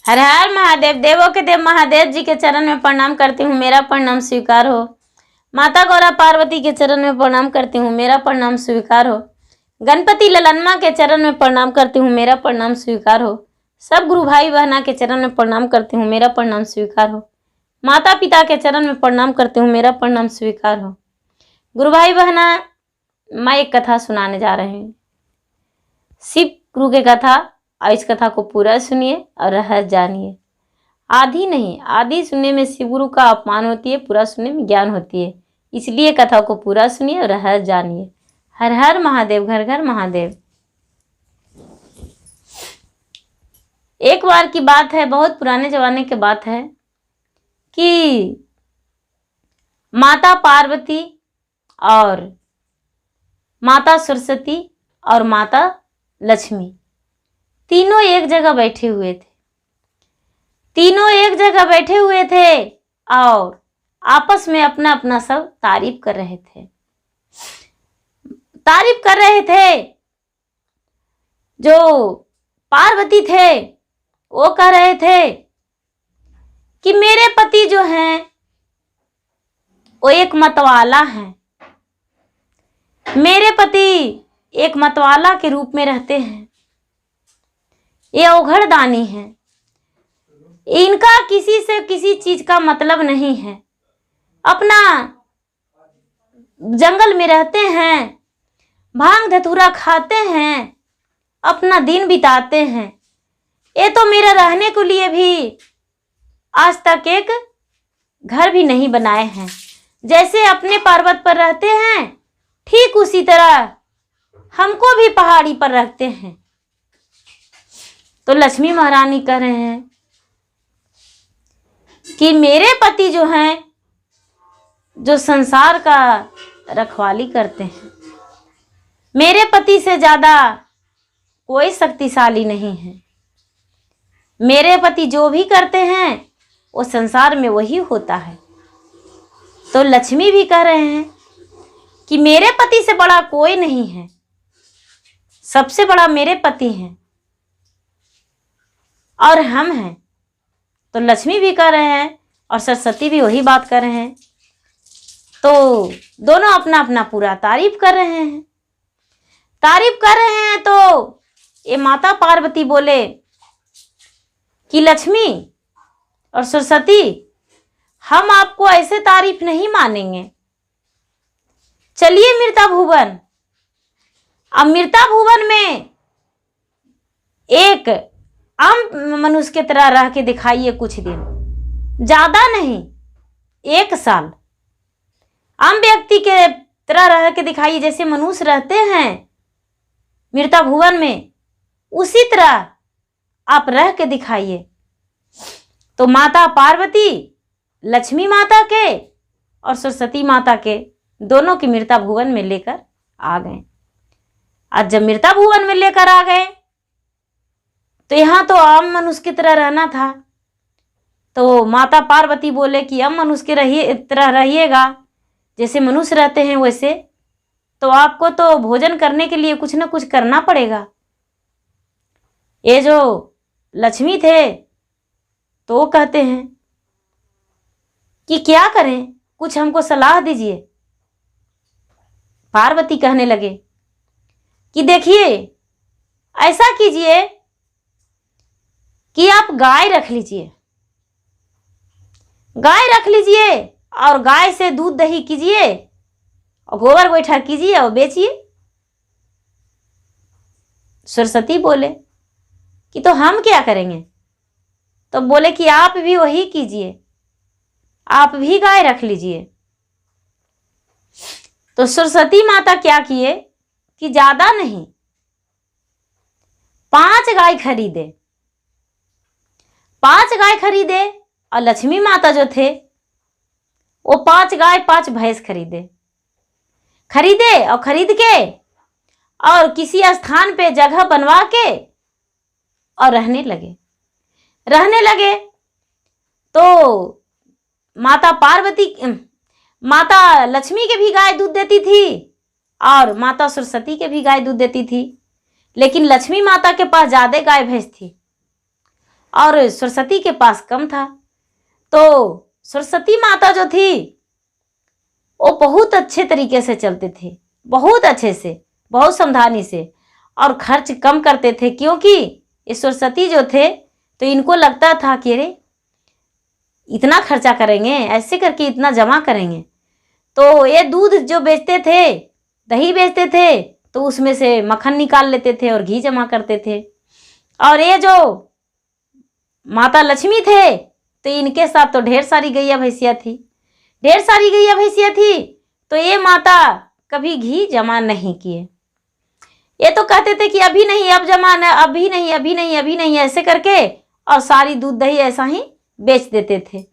हर हर महादेव। देवों के देव महादेव जी के चरण में प्रणाम करती हूँ, मेरा प्रणाम स्वीकार हो। माता गौरा पार्वती के चरण में प्रणाम करती हूँ, मेरा प्रणाम स्वीकार हो। गणपति ललनमा के चरण में प्रणाम करती हूँ, मेरा प्रणाम स्वीकार हो। सब गुरु भाई बहना के चरण में प्रणाम करती हूँ, मेरा प्रणाम स्वीकार हो। माता पिता के चरण में प्रणाम करती हूँ, मेरा प्रणाम स्वीकार हो। गुरु भाई बहना, मैं एक कथा सुनाने जा रही हूँ, शिव गुरु की कथा। और इस कथा को पूरा सुनिए और रहस्य जानिए। आधी नहीं, आधी सुनने में शिव गुरु का अपमान होती है, पूरा सुनने में ज्ञान होती है। इसलिए कथा को पूरा सुनिए और रहस्य जानिए। हर हर महादेव, घर घर महादेव। एक बार की बात है, बहुत पुराने जमाने की बात है कि माता पार्वती और माता सरस्वती और माता लक्ष्मी तीनों एक जगह बैठे हुए थे। तीनों एक जगह बैठे हुए थे और आपस में अपना अपना सब तारीफ कर रहे थे। तारीफ कर रहे थे। जो पार्वती थे वो कह रहे थे कि मेरे पति जो हैं वो एक मतवाला हैं। मेरे पति एक मतवाला के रूप में रहते हैं। ये औघड़दानी है। इनका किसी से किसी चीज का मतलब नहीं है। अपना जंगल में रहते हैं, भांग धतूरा खाते हैं, अपना दिन बिताते हैं। ये तो मेरा रहने के लिए भी आज तक एक घर भी नहीं बनाए हैं। जैसे अपने पर्वत पर रहते हैं, ठीक उसी तरह हमको भी पहाड़ी पर रखते हैं। तो लक्ष्मी महारानी कह रहे हैं कि मेरे पति जो हैं, जो संसार का रखवाली करते हैं, मेरे पति से ज्यादा कोई शक्तिशाली नहीं है। मेरे पति जो भी करते हैं वो संसार में वही होता है। तो लक्ष्मी भी कह रहे हैं कि मेरे पति से बड़ा कोई नहीं है, सबसे बड़ा मेरे पति हैं और हम हैं। तो लक्ष्मी भी कह रहे हैं और सरस्वती भी वही बात कर रहे हैं। तो दोनों अपना अपना पूरा तारीफ कर रहे हैं। तारीफ कर रहे हैं तो ये माता पार्वती बोले कि लक्ष्मी और सरस्वती, हम आपको ऐसे तारीफ नहीं मानेंगे। चलिए मृता भुवन। अब मृता भुवन में एक आम मनुष्य की तरह रह के दिखाइए कुछ दिन, ज्यादा नहीं, 1 साल। आम व्यक्ति के तरह रह के दिखाइए, जैसे मनुष्य रहते हैं मृता भुवन में, उसी तरह आप रह के दिखाइए। तो माता पार्वती लक्ष्मी माता के और सरस्वती माता के दोनों की मृता भुवन में लेकर आ गए। आज जब मृता भुवन में लेकर आ गए तो यहाँ तो आम मनुष्य की तरह रहना था। तो माता पार्वती बोले कि आम मनुष्य की तरह रहिएगा, जैसे मनुष्य रहते हैं वैसे। तो आपको तो भोजन करने के लिए कुछ ना कुछ करना पड़ेगा। ये जो लक्ष्मी थे तो वो कहते हैं कि क्या करें, कुछ हमको सलाह दीजिए। पार्वती कहने लगे कि देखिए, ऐसा कीजिए कि आप गाय रख लीजिए। गाय रख लीजिए और गाय से दूध दही कीजिए और गोबर गोईठा कीजिए और बेचिए। सरस्वती बोले कि तो हम क्या करेंगे? तो बोले कि आप भी वही कीजिए, आप भी गाय रख लीजिए। तो सरस्वती माता क्या किए कि ज्यादा नहीं, 5 गाय खरीदे। 5 गाय खरीदे और लक्ष्मी माता जो थे वो 5 गाय 5 भैंस खरीदे और खरीद के और किसी स्थान पे जगह बनवा के और रहने लगे। तो माता लक्ष्मी के भी गाय दूध देती थी और माता सरस्वती के भी गाय दूध देती थी, लेकिन लक्ष्मी माता के पास ज्यादा गाय भैंस थी। और सरस्वती के पास कम था। तो सरस्वती माता जो थी वो बहुत अच्छे तरीके से चलते थे, बहुत अच्छे से, बहुत सावधानी से, और खर्च कम करते थे, क्योंकि ये सरस्वती जो थे तो इनको लगता था कि अरे इतना खर्चा करेंगे, ऐसे करके इतना जमा करेंगे। तो ये दूध जो बेचते थे, दही बेचते थे, तो उसमें से मक्खन निकाल लेते थे और घी जमा करते थे। और ये जो माता लक्ष्मी थे तो इनके साथ तो ढेर सारी गैया भैंसिया थी, ढेर सारी गैया भैंसिया थी। तो ये माता कभी घी जमा नहीं किए। ये तो कहते थे कि अभी नहीं, अब जमा न, अभी नहीं, अभी नहीं, अभी नहीं, ऐसे करके और सारी दूध दही ऐसा ही बेच देते थे।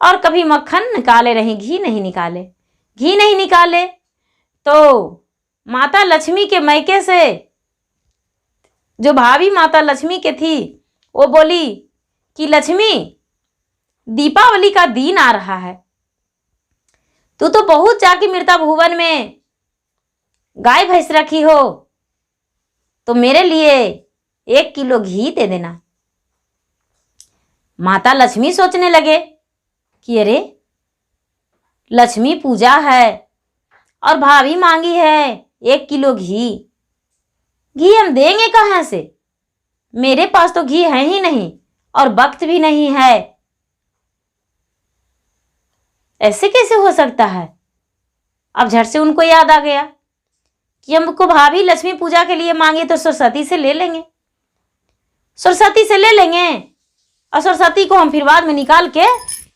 और कभी मक्खन निकाले नहीं, घी नहीं निकाले, घी नहीं निकाले। तो माता लक्ष्मी के मैके से जो भाभी माता लक्ष्मी के थी वो बोली कि लक्ष्मी, दीपावली का दिन आ रहा है, तू तो बहुत जाके मृता भुवन में गाय भैंस रखी हो, तो मेरे लिए 1 किलो घी दे देना। माता लक्ष्मी सोचने लगे कि अरे लक्ष्मी पूजा है और भाभी मांगी है 1 किलो घी, घी हम देंगे कहाँ से, मेरे पास तो घी है ही नहीं और वक्त भी नहीं है, ऐसे कैसे हो सकता है। अब झट से उनको याद आ गया कि हमको भाभी लक्ष्मी पूजा के लिए मांगे तो सरस्वती से ले लेंगे, सरस्वती से ले लेंगे और सरस्वती को हम फिर बाद में निकाल के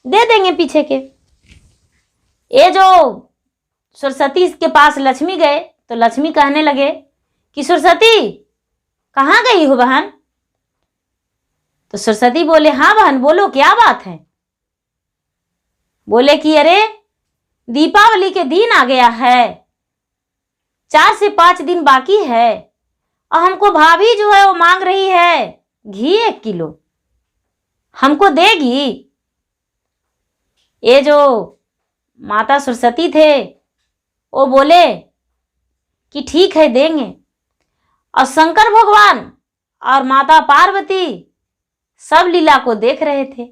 दे देंगे पीछे के। ये जो सरस्वती के पास लक्ष्मी गए तो लक्ष्मी कहने लगे कि सरस्वती कहाँ गई हो बहन। तो सरस्वती बोले हाँ बहन बोलो क्या बात है। बोले कि अरे दीपावली के दिन आ गया है, 4 से 5 दिन बाकी है और हमको भाभी जो है वो मांग रही है घी 1 किलो, हमको देगी। ये जो माता सरस्वती थे वो बोले कि ठीक है देंगे। और शंकर भगवान और माता पार्वती सब लीला को देख रहे थे,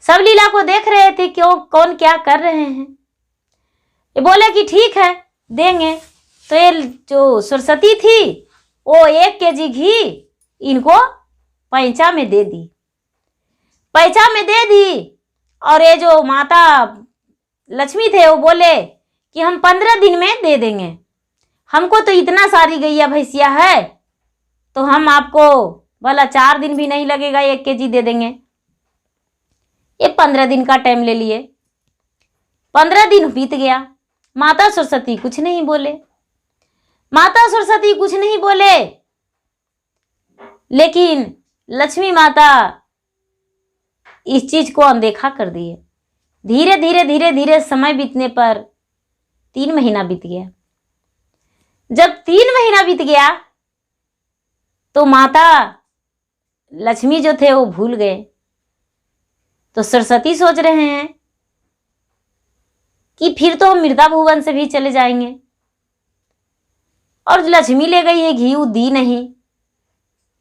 सब लीला को देख रहे थे क्यों कौन क्या कर रहे हैं। ये बोले कि ठीक है देंगे। तो ये जो सरस्वती थी वो 1 केजी घी इनको पैंचा में दे दी, पैंचा में दे दी। और ये जो माता लक्ष्मी थे वो बोले कि हम 15 दिन में दे देंगे, हमको तो इतना सारी गैया भैंसिया है तो हम आपको भला 4 दिन भी नहीं लगेगा 1 केजी दे देंगे। ये 15 दिन का टाइम ले लिए। 15 दिन बीत गया, माता सरस्वती कुछ नहीं बोले, माता सरस्वती कुछ नहीं बोले। लेकिन लक्ष्मी माता इस चीज को अनदेखा कर दिए। धीरे धीरे धीरे धीरे समय बीतने पर 3 महीना बीत गया। जब 3 महीना बीत गया तो माता लक्ष्मी जो थे वो भूल गए। तो सरस्वती सोच रहे हैं कि फिर तो हम मृता भुवन से भी चले जाएंगे और लक्ष्मी ले गई है घी, दी नहीं,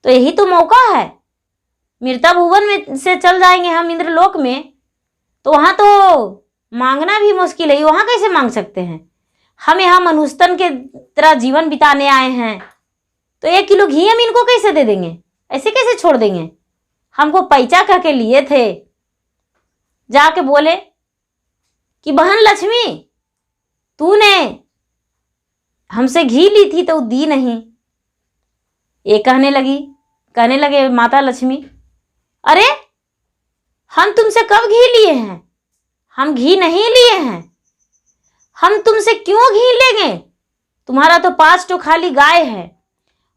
तो यही तो मौका है, मृता भुवन में से चल जाएंगे हम इंद्रलोक में, तो वहां तो मांगना भी मुश्किल है, वहां कैसे मांग सकते हैं। हम यहाँ मनुष्यतन के तरह जीवन बिताने आए हैं तो 1 किलो घी हम इनको कैसे दे देंगे, ऐसे कैसे छोड़ देंगे। हमको पैसा कह के लिए थे। जाके बोले कि बहन लक्ष्मी तूने हमसे घी ली थी तो दी नहीं। ये कहने लगे माता लक्ष्मी अरे हम तुमसे कब घी लिए हैं, हम घी नहीं लिए हैं, हम तुमसे क्यों घी लेंगे, तुम्हारा तो 5 तो खाली गाय है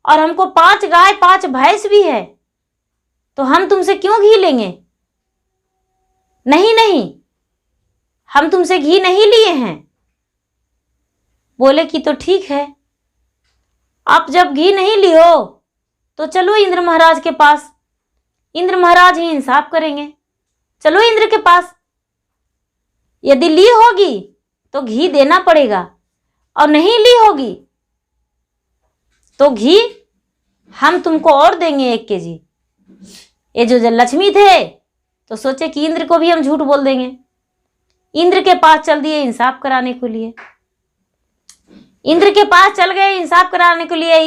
और हमको 5 गाय 5 भैंस भी है, तो हम तुमसे क्यों घी लेंगे। नहीं नहीं हम तुमसे घी नहीं लिए हैं। बोले कि तो ठीक है, आप जब घी नहीं लियो तो चलो इंद्र महाराज के पास, इंद्र महाराज ही इंसाफ करेंगे, चलो इंद्र के पास। यदि ली होगी तो घी देना पड़ेगा और नहीं ली होगी तो घी हम तुमको और देंगे 1 केजी। ये जो लक्ष्मी थे तो सोचे कि इंद्र को भी हम झूठ बोल देंगे। इंद्र के पास चल दिए इंसाफ कराने के लिए। इंद्र के पास चल गए इंसाफ कराने के लिए।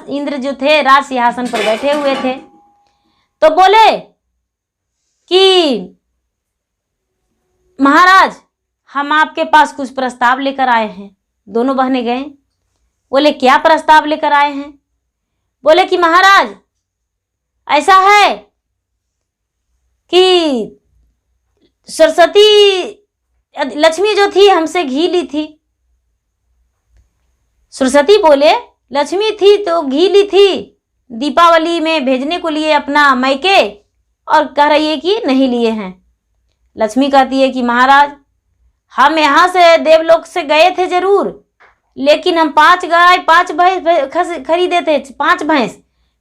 इंद्र जो थे राज सिंहासन पर बैठे हुए थे, तो बोले कि महाराज, हम आपके पास कुछ प्रस्ताव लेकर आए हैं। दोनों बहनें गए, बोले क्या प्रस्ताव लेकर आए हैं? बोले कि महाराज, ऐसा है कि सरस्वती लक्ष्मी जो थी हमसे घी ली थी। सरस्वती बोले लक्ष्मी थी तो घी ली थी दीपावली में भेजने को लिए अपना मायके, और कह रही है कि नहीं लिए हैं। लक्ष्मी कहती है कि महाराज, हम यहाँ से देवलोक से गए थे जरूर, लेकिन हम 5 गाय 5 भैंस खरीदे थे, 5 भैंस।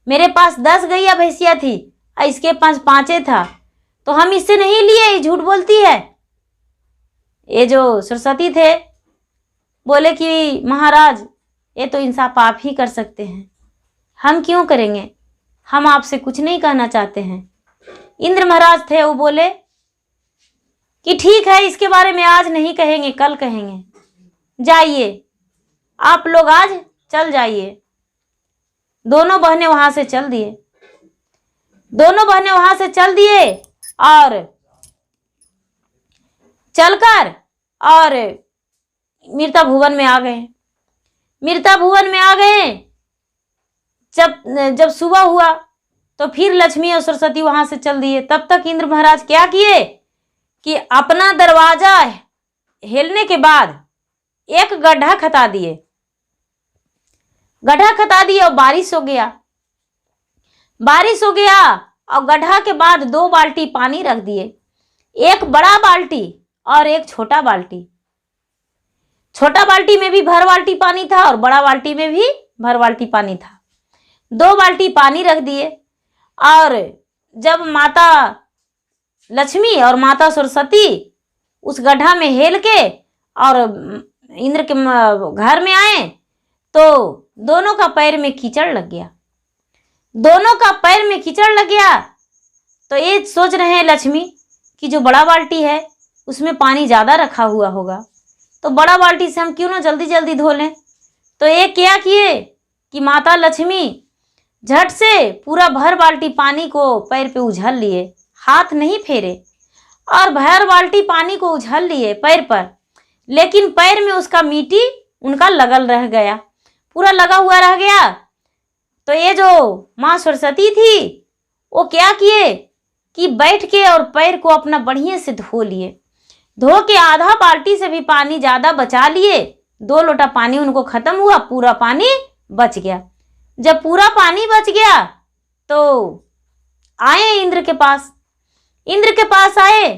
मेरे पास 10 गैया भैंसिया थी, इसके पास 5 था, तो हम इससे नहीं लिए, झूठ बोलती है। ये जो सरस्वती थे बोले कि महाराज, ये तो इंसाफ आप ही कर सकते हैं, हम क्यों करेंगे, हम आपसे कुछ नहीं कहना चाहते हैं। इंद्र महाराज थे, वो बोले कि ठीक है, इसके बारे में आज नहीं कहेंगे, कल कहेंगे, जाइए आप लोग, आज चल जाइए। दोनों बहनें वहां से चल दिए। दोनों बहनें वहां से चल दिए और चलकर और मीरता भुवन में आ गए। मीरता भुवन में आ गए। जब सुबह हुआ तो फिर लक्ष्मी और सरस्वती वहां से चल दिए। तब तक इंद्र महाराज क्या किए कि अपना दरवाजा हिलने के बाद एक गड्ढा खता दिए। गड्ढा खता दिए और बारिश हो गया। बारिश हो गया और गड्ढा के बाद 2 बाल्टी पानी रख दिए, एक बड़ा बाल्टी और एक छोटा बाल्टी। छोटा बाल्टी में भी भर बाल्टी पानी था और बड़ा बाल्टी में भी भर बाल्टी पानी था। 2 बाल्टी पानी रख दिए। और जब माता लक्ष्मी और माता सरस्वती उस गड्ढा में हेल के और इंद्र के घर में आए तो दोनों का पैर में कीचड़ लग गया। दोनों का पैर में कीचड़ लग गया। तो ये सोच रहे हैं लक्ष्मी कि जो बड़ा बाल्टी है उसमें पानी ज़्यादा रखा हुआ होगा, तो बड़ा बाल्टी से हम क्यों ना जल्दी जल्दी धो लें। तो ये क्या किए कि माता लक्ष्मी झट से पूरा भर बाल्टी पानी को पैर पे उझल लिए, हाथ नहीं फेरे, और भर बाल्टी पानी को उझल लिए पैर पर। लेकिन पैर में उसका मिट्टी उनका लगल रह गया, पूरा लगा हुआ रह गया। तो ये जो माँ सरस्वती थी वो क्या किए कि बैठ के और पैर को अपना बढ़िया से धो लिए। धो के आधा बाल्टी से भी पानी ज़्यादा बचा लिए। 2 लोटा पानी उनको खत्म हुआ, पूरा पानी बच गया। जब पूरा पानी बच गया तो आए इंद्र के पास। इंद्र के पास आए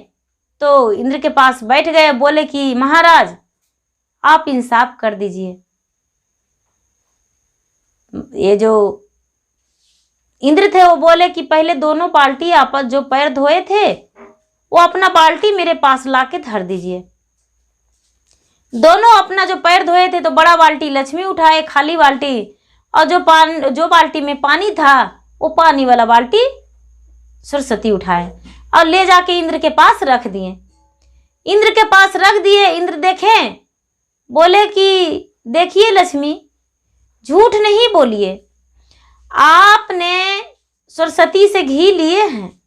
तो इंद्र के पास बैठ गए। बोले कि महाराज, आप इंसाफ कर दीजिए। ये जो इंद्र थे वो बोले कि पहले दोनों बाल्टी आपस जो पैर धोए थे वो अपना बाल्टी मेरे पास लाके धर दीजिए। दोनों अपना जो पैर धोए थे तो बड़ा बाल्टी लक्ष्मी उठाए खाली बाल्टी, और जो बाल्टी में पानी था वो पानी वाला बाल्टी सरस्वती उठाए और ले जाके इंद्र के पास रख दिए। इंद्र के पास रख दिए। इंद्र देखें, बोले कि देखिए लक्ष्मी, झूठ नहीं बोलिए, आपने सरस्वती से घी लिए हैं।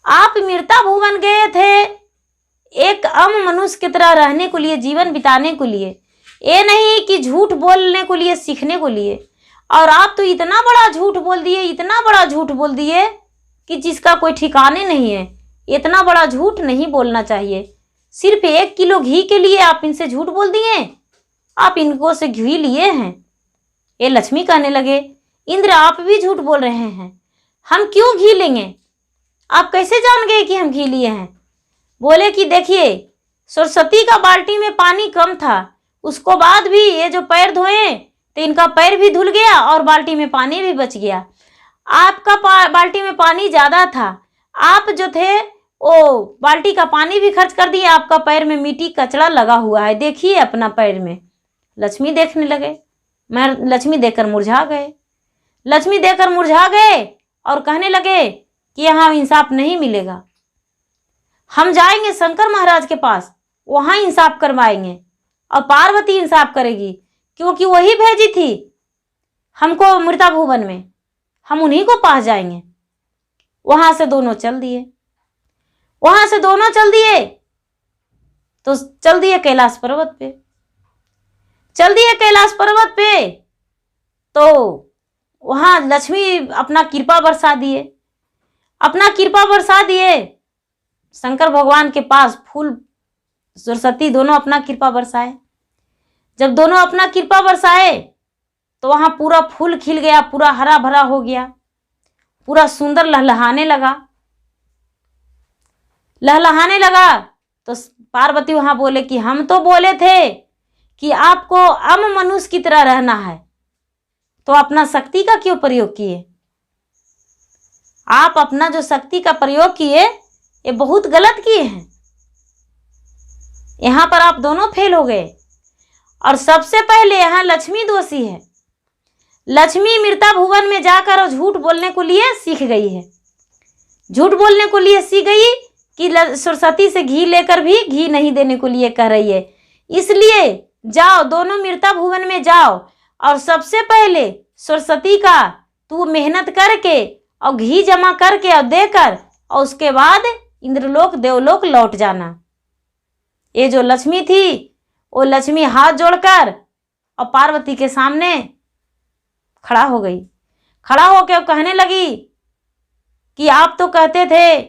आप मीरता भुवन गए थे एक आम मनुष्य की तरह रहने को लिए, जीवन बिताने को लिए, ये नहीं कि झूठ बोलने को लिए, सीखने को लिए। और आप तो इतना बड़ा झूठ बोल दिए, इतना बड़ा झूठ बोल दिए कि जिसका कोई ठिकाने नहीं है। इतना बड़ा झूठ नहीं बोलना चाहिए। सिर्फ 1 किलो घी के लिए आप इनसे झूठ बोल दिए, आप इनको से घी लिए हैं। ये लक्ष्मी कहने लगे, इंद्र आप भी झूठ बोल रहे हैं, हम क्यों घी लेंगे, आप कैसे जान गए कि हम घी लिए हैं। बोले कि देखिए, सरस्वती का बाल्टी में पानी कम था, उसको बाद भी ये जो पैर धोए तो इनका पैर भी धुल गया और बाल्टी में पानी भी बच गया। आपका बाल्टी में पानी ज़्यादा था, आप जो थे वो बाल्टी का पानी भी खर्च कर दिए, आपका पैर में मिट्टी कचड़ा लगा हुआ है, देखिए अपना पैर में। लक्ष्मी देखने लगे, मैं लक्ष्मी देखकर मुरझा गए। लक्ष्मी देखकर मुरझा गए और कहने लगे कि यहाँ इंसाफ नहीं मिलेगा, हम जाएंगे शंकर महाराज के पास, वहां इंसाफ करवाएंगे और पार्वती इंसाफ करेगी, क्योंकि वही भेजी थी हमको मृता भुवन में, हम उन्हीं को पास जाएंगे। वहां से दोनों चल दिए, तो चल दिए कैलाश पर्वत पे। तो वहां लक्ष्मी अपना कृपा बरसा दिए, शंकर भगवान के पास फूल, सरस्वती दोनों अपना कृपा बरसाए। जब दोनों अपना कृपा बरसाए तो वहां पूरा फूल खिल गया, पूरा हरा भरा हो गया, पूरा सुंदर लहलहाने लगा। तो पार्वती वहां बोले कि हम तो बोले थे कि आपको मनुष्य की तरह रहना है, तो अपना शक्ति का क्यों प्रयोग किए? आप अपना जो शक्ति का प्रयोग किए ये बहुत गलत किए हैं। यहां पर आप दोनों फेल हो गए। और सबसे पहले यहां लक्ष्मी दोषी है। लक्ष्मी मृता भुवन में जाकर झूठ बोलने को लिए सीख गई है। कि सरस्वती से घी लेकर भी घी नहीं देने को लिए कह रही है। इसलिए जाओ, दोनों मृता भुवन में जाओ और सबसे पहले सरस्वती का तू मेहनत करके और घी जमा करके और देकर, और उसके बाद इंद्रलोक देवलोक लौट जाना। ये जो लक्ष्मी थी वो लक्ष्मी हाथ जोड़कर और पार्वती के सामने खड़ा हो गई। खड़ा होकर कहने लगी कि आप तो कहते थे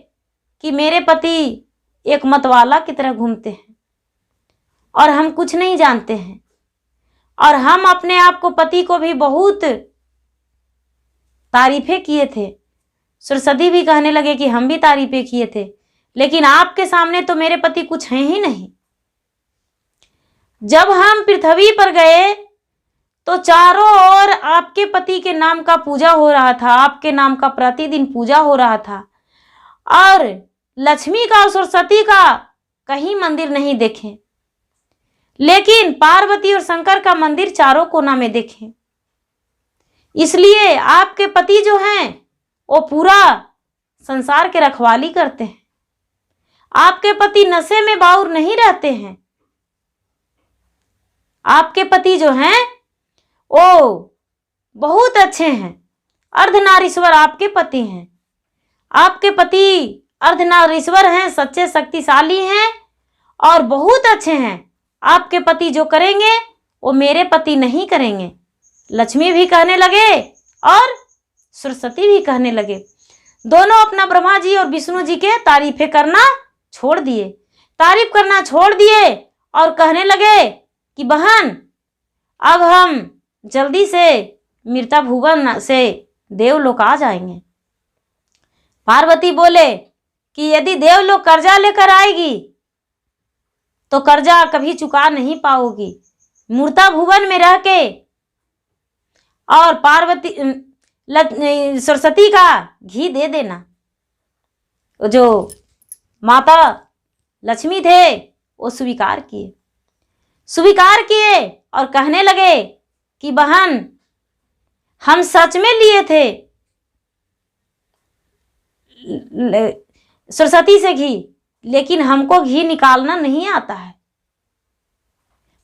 कि मेरे पति एक मतवाला की तरह घूमते हैं और हम कुछ नहीं जानते हैं, और हम अपने आप को पति को भी बहुत तारीफें किए थे। सरस्वती भी कहने लगे कि हम भी तारीफें किए थे, लेकिन आपके सामने तो मेरे पति कुछ हैं ही नहीं। जब हम पृथ्वी पर गए तो चारों ओर आपके पति के नाम का पूजा हो रहा था, आपके नाम का प्रतिदिन पूजा हो रहा था, और लक्ष्मी का और सरस्वती का कहीं मंदिर नहीं देखे, लेकिन पार्वती और शंकर का मंदिर चारों कोना में देखे। इसलिए आपके पति जो हैं वो पूरा संसार के रखवाली करते हैं। आपके पति नशे में बाउर नहीं रहते हैं। आपके पति जो हैं वो बहुत अच्छे हैं, अर्धनारीश्वर आपके पति हैं। आपके पति अर्धनारीश्वर हैं, सच्चे शक्तिशाली हैं और बहुत अच्छे हैं। आपके पति जो करेंगे वो मेरे पति नहीं करेंगे। लक्ष्मी भी कहने लगे और सरस्वती भी कहने लगे। दोनों अपना ब्रह्मा जी और विष्णु जी के तारीफें करना छोड़ दिए और कहने लगे कि बहन, अब हम जल्दी से मृता भुवन से देवलोक आ जाएंगे। पार्वती बोले कि यदि देवलोक कर्जा लेकर आएगी तो कर्जा कभी चुका नहीं पाओगी। मृता भुवन में रह के और सरस्वती का घी दे देना। जो माता लक्ष्मी थे वो स्वीकार किए और कहने लगे कि बहन, हम सच में लिए थे सरस्वती से घी, लेकिन हमको घी निकालना नहीं आता है,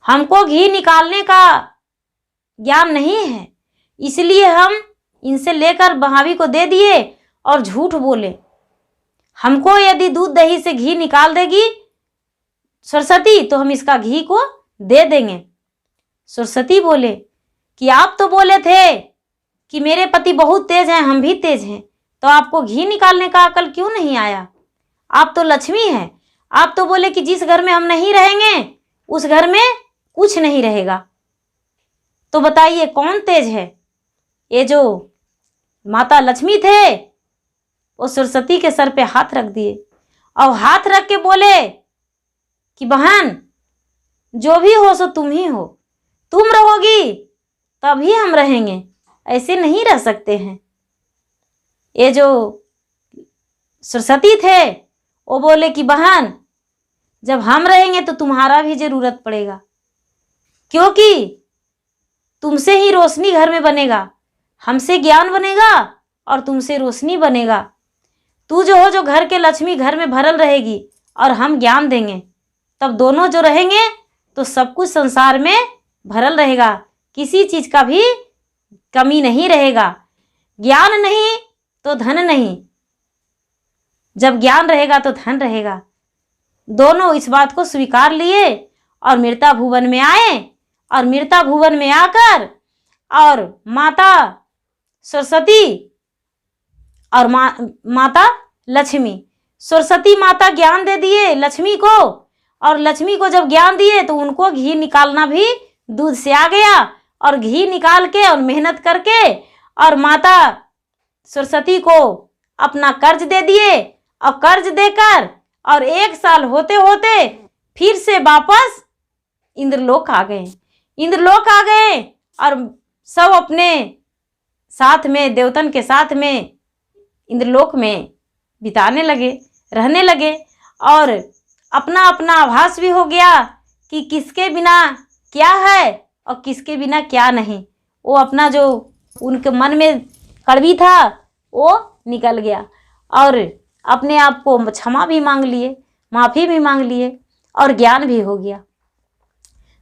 हमको घी निकालने का ज्ञान नहीं है, इसलिए हम इनसे लेकर महावी को दे दिए और झूठ बोले। हमको यदि दूध दही से घी निकाल देगी सरस्वती तो हम इसका घी को दे देंगे। सरस्वती बोले कि आप तो बोले थे कि मेरे पति बहुत तेज हैं, हम भी तेज हैं, तो आपको घी निकालने का अकल क्यों नहीं आया? आप तो लक्ष्मी हैं। आप तो बोले कि जिस घर में हम नहीं रहेंगे उस घर में कुछ नहीं रहेगा। तो बताइए कौन तेज है? ये जो माता लक्ष्मी थे वो सरस्वती के सर पे हाथ रख दिए और हाथ रख के बोले कि बहन, जो भी हो सो तुम ही हो, तुम रहोगी तभी हम रहेंगे, ऐसे नहीं रह सकते हैं। ये जो सरस्वती थे वो बोले कि बहन, जब हम रहेंगे तो तुम्हारा भी जरूरत पड़ेगा, क्योंकि तुमसे ही रोशनी घर में बनेगा, हमसे ज्ञान बनेगा और तुमसे रोशनी बनेगा। तू जो हो, जो घर के लक्ष्मी घर में भरल रहेगी और हम ज्ञान देंगे, तब दोनों जो रहेंगे तो सब कुछ संसार में भरल रहेगा, किसी चीज का भी कमी नहीं रहेगा। ज्ञान नहीं तो धन नहीं, जब ज्ञान रहेगा तो धन रहेगा। दोनों इस बात को स्वीकार लिए और मृता भुवन में आए, और मृता भुवन में आकर और माता सरस्वती और माता लक्ष्मी, सरस्वती माता ज्ञान दे दिए लक्ष्मी को, और लक्ष्मी को जब ज्ञान दिए तो उनको घी निकालना भी दूध से आ गया, और घी निकाल के और मेहनत करके और माता सरस्वती को अपना कर्ज दे दिए, और कर्ज देकर और 1 साल होते होते फिर से वापस इंद्रलोक आ गए। इंद्रलोक आ गए और सब अपने साथ में, देवतन के साथ में इंद्रलोक में बिताने लगे, रहने लगे, और अपना अपना आभास भी हो गया कि किसके बिना क्या है और किसके बिना क्या नहीं। वो अपना जो उनके मन में कड़वी था वो निकल गया, और अपने आप को क्षमा भी मांग लिए, माफ़ी भी मांग लिए, और ज्ञान भी हो गया।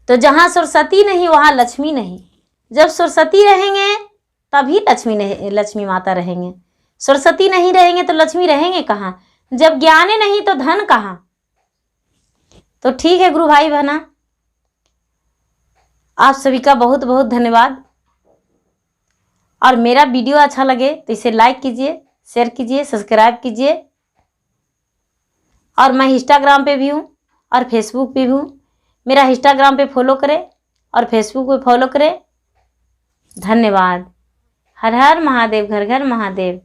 तो जहाँ सरस्वती नहीं वहाँ लक्ष्मी नहीं। जब सरस्वती रहेंगे तभी लक्ष्मी माता रहेंगे। सरस्वती नहीं रहेंगे तो लक्ष्मी रहेंगे कहाँ? जब ज्ञान नहीं तो धन कहाँ? तो ठीक है गुरु भाई बहना, आप सभी का बहुत बहुत धन्यवाद। और मेरा वीडियो अच्छा लगे तो इसे लाइक कीजिए, शेयर कीजिए, सब्सक्राइब कीजिए। और मैं इंस्टाग्राम पे भी हूँ और फेसबुक पे भी हूँ। मेरा इंस्टाग्राम पे फॉलो करें और फेसबुक पे फॉलो करें। धन्यवाद। हर हर महादेव, घर घर महादेव।